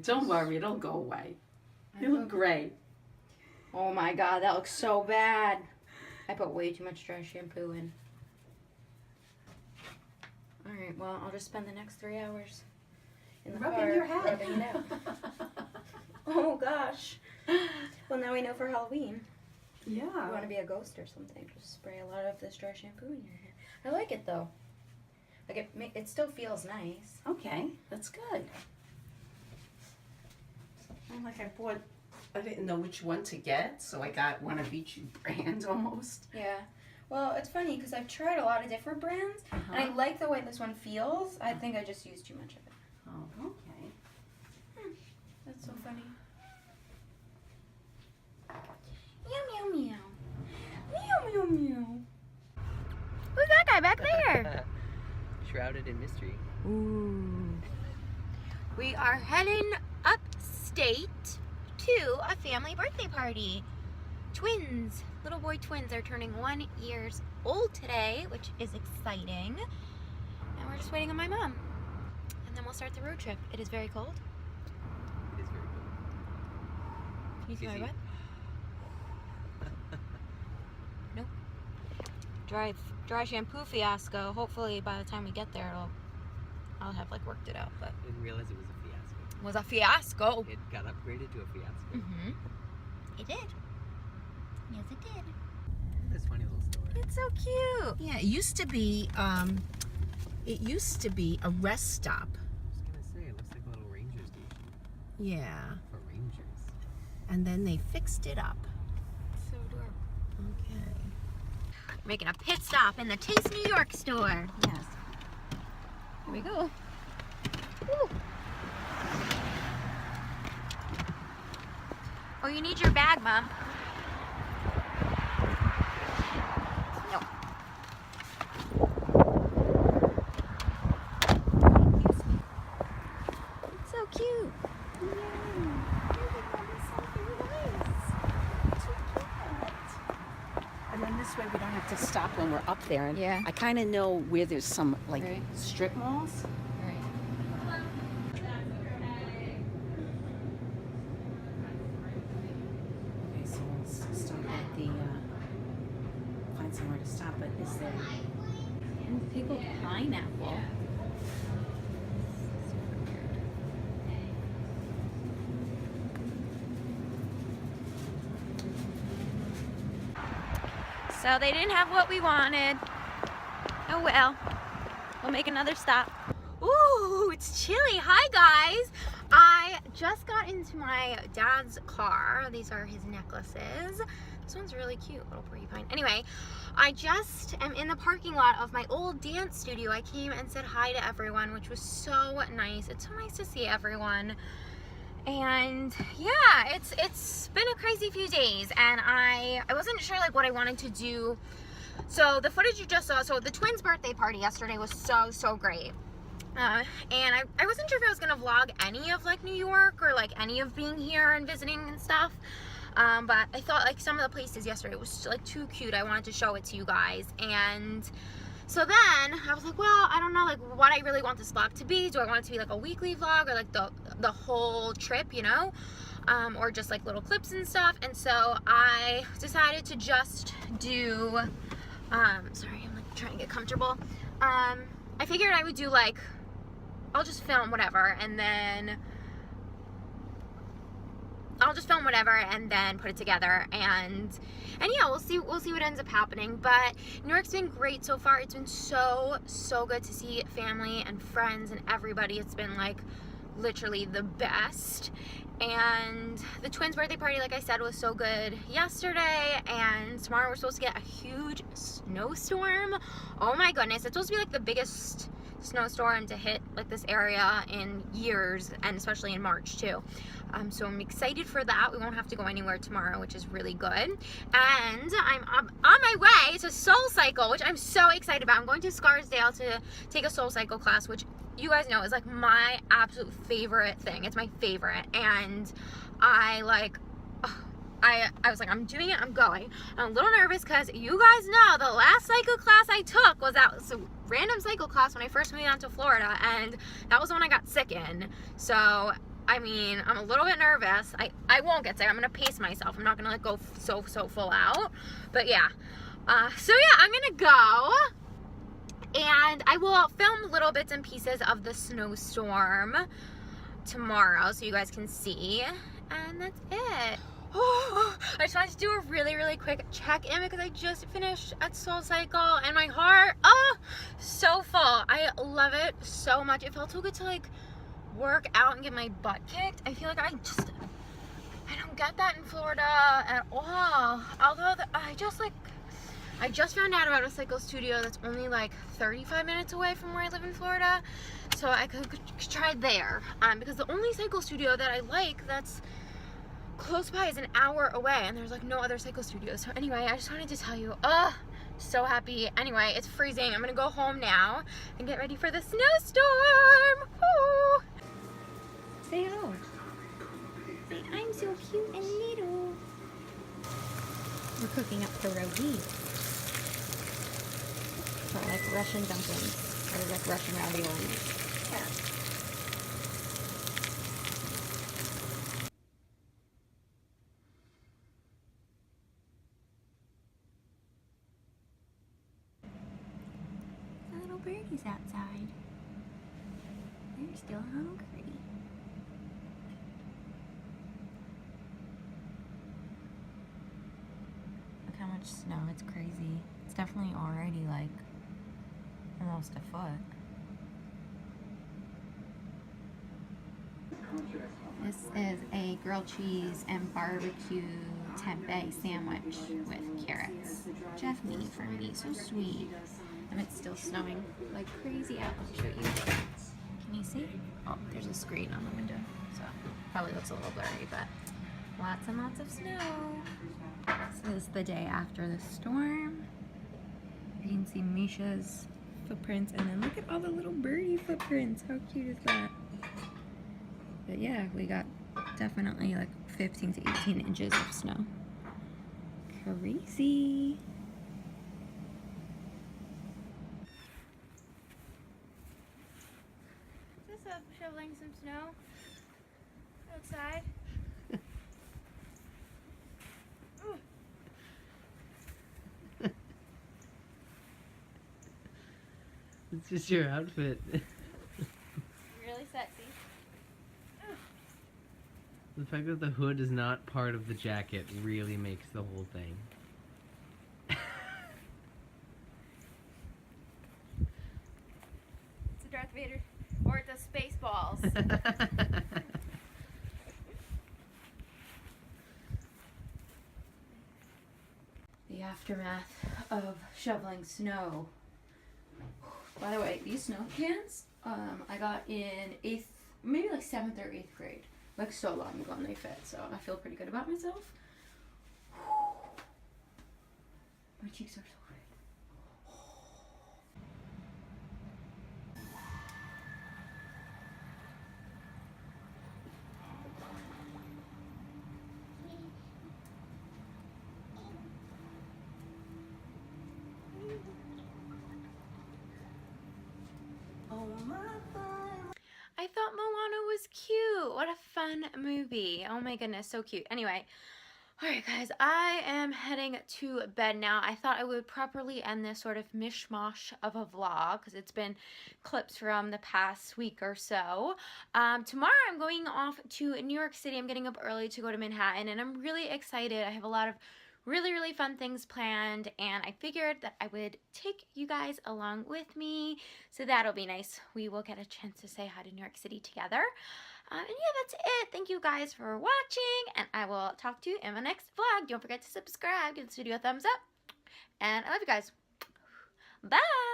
Don't worry, it'll go away. You look great. Oh my God, that looks so bad. I put way too much dry shampoo in. Alright, well, I'll just spend the next 3 hours in the Rubbing car your head. rubbing it out. Oh gosh. Well, now we know for Halloween. Yeah. You want to be a ghost or something, just spray a lot of this dry shampoo in your hair. I like it though. Like it still feels nice. Okay, that's good. I didn't know which one to get, so I got one of each brand almost. Yeah. Well, it's funny because I've tried a lot of different brands, and I like the way this one feels. I think I just used too much of it. Oh, okay. That's so funny. Meow, meow, meow. Meow, meow, meow. Who's that guy back there? Shrouded in mystery. Ooh. We are heading upstate to a family birthday party. Twins, little boy twins, are turning 1 year old today, which is exciting. And we're just waiting on my mom. And then we'll start the road trip. It is very cold. It is very cool. Can you see my butt? Nope. Dry shampoo fiasco. Hopefully by the time we get there, I'll have like worked it out. But I didn't realize it was a fiasco. it was a fiasco. It got upgraded to a fiasco. Mm-hmm. It did. Yes, it did. This funny little story. It's so cute. Yeah, it used to be a rest stop. I was gonna say, it looks like a little ranger station Yeah. for rangers. And then they fixed it up. So adorable. Okay. Making a pit stop in the Taste New York store. Yes. Here we go. Woo. Oh, you need your bag, Mom. No. It's so cute. And then this way we don't have to stop when we're up there. And Yeah. I kind of know where there's some like Right. strip malls. Right. Okay, so we'll stop at the find somewhere to stop. But is there? Pickled pineapple. So they didn't have what we wanted. Oh well. We'll make another stop. Ooh, it's chilly. Hi guys. I just got into my dad's car. These are his necklaces. This one's really cute, little porcupine. Anyway, I just am in the parking lot of my old dance studio. I came and said hi to everyone, which was so nice. It's so nice to see everyone. And yeah, it's been a crazy few days, and I wasn't sure like what I wanted to do. So the footage you just saw, so the twins' birthday party yesterday was so great. And I wasn't sure if I was gonna vlog any of like New York or like any of being here and visiting and stuff. But I thought like some of the places yesterday was like too cute. I wanted to show it to you guys. And so then I was like, well, I don't know like what I really want this vlog to be. Do I want it to be like a weekly vlog or like the whole trip, you know? Or just like little clips and stuff. And so I decided to just do, sorry, I'm like trying to get comfortable. I figured I would do like, I'll just film whatever and then put it together and yeah, we'll see what ends up happening. But New York's been great so far. It's been so good to see family and friends and everybody. It's been like literally the best. And the twins' birthday party, like I said, was so good yesterday, and tomorrow we're supposed to get a huge snowstorm. Oh my goodness, it's supposed to be like the biggest snowstorm to hit like this area in years, and especially in March too. So I'm excited for that. We won't have to go anywhere tomorrow, which is really good. And I'm on my way to Soul Cycle, which I'm so excited about. I'm going to Scarsdale to take a Soul Cycle class, which you guys know is like my absolute favorite thing. It's my favorite. And I was like, I'm doing it, I'm going. I'm a little nervous because you guys know the last cycle class I took was that random cycle class when I first moved down to Florida, and that was the one I got sick in. So I mean, I'm a little bit nervous. I won't get sick. I'm gonna pace myself. I'm not gonna like go so full out. But yeah. So yeah, I'm gonna go. And I will film little bits and pieces of the snowstorm tomorrow so you guys can see. And that's it. Oh, I just wanted to do a really quick check-in because I just finished at SoulCycle and my heart, oh, so full. I love it so much. It felt so good to like work out and get my butt kicked. I feel like I don't get that in Florida at all. Although I just found out about a cycle studio that's only like 35 minutes away from where I live in Florida, so I could try there. Because the only cycle studio that I like that's close by is an hour away, and there's like no other cycle studios. So anyway, I just wanted to tell you, so happy. Anyway, it's freezing. I'm gonna go home now and get ready for the snowstorm. Woo! Say hello. Say I'm so cute and little. We're cooking up pierogi. So like Russian dumplings, or like Russian raviolis. Yeah. The little birdies outside. They're still hungry. Look how much snow, it's crazy. It's definitely already like almost a foot. This is a grilled cheese and barbecue tempeh sandwich with carrots. Jeff made it for me, so sweet. And it's still snowing like crazy out. Let me show you. Can you see? Oh, there's a screen on the window, so probably looks a little blurry, but lots and lots of snow. This is the day after the storm. You can see Misha's footprints, and then look at all the little birdie footprints. How cute is that? But yeah, we got definitely like 15 to 18 inches of snow. Crazy. Is this shoveling some snow outside? It's just your outfit. Really sexy. The fact that the hood is not part of the jacket really makes the whole thing. It's a Darth Vader, or it's a Spaceballs. The aftermath of shoveling snow. By the way, these snow cans, I got in 8th, maybe like 7th or 8th grade. Like so long ago, and they fit, so I feel pretty good about myself. My cheeks are so red. I thought Moana was cute. What a fun movie. Oh my goodness, so cute. Anyway, alright guys, I am heading to bed now. I thought I would properly end this sort of mishmash of a vlog because it's been clips from the past week or so. Tomorrow I'm going off to New York City. I'm getting up early to go to Manhattan, and I'm really excited. I have a lot of really fun things planned, and I figured that I would take you guys along with me, so that'll be nice. We will get a chance to say hi to New York City together. And yeah, that's it. Thank you guys for watching, and I will talk to you in my next vlog. Don't forget to subscribe, give this video a thumbs up, and I love you guys. Bye!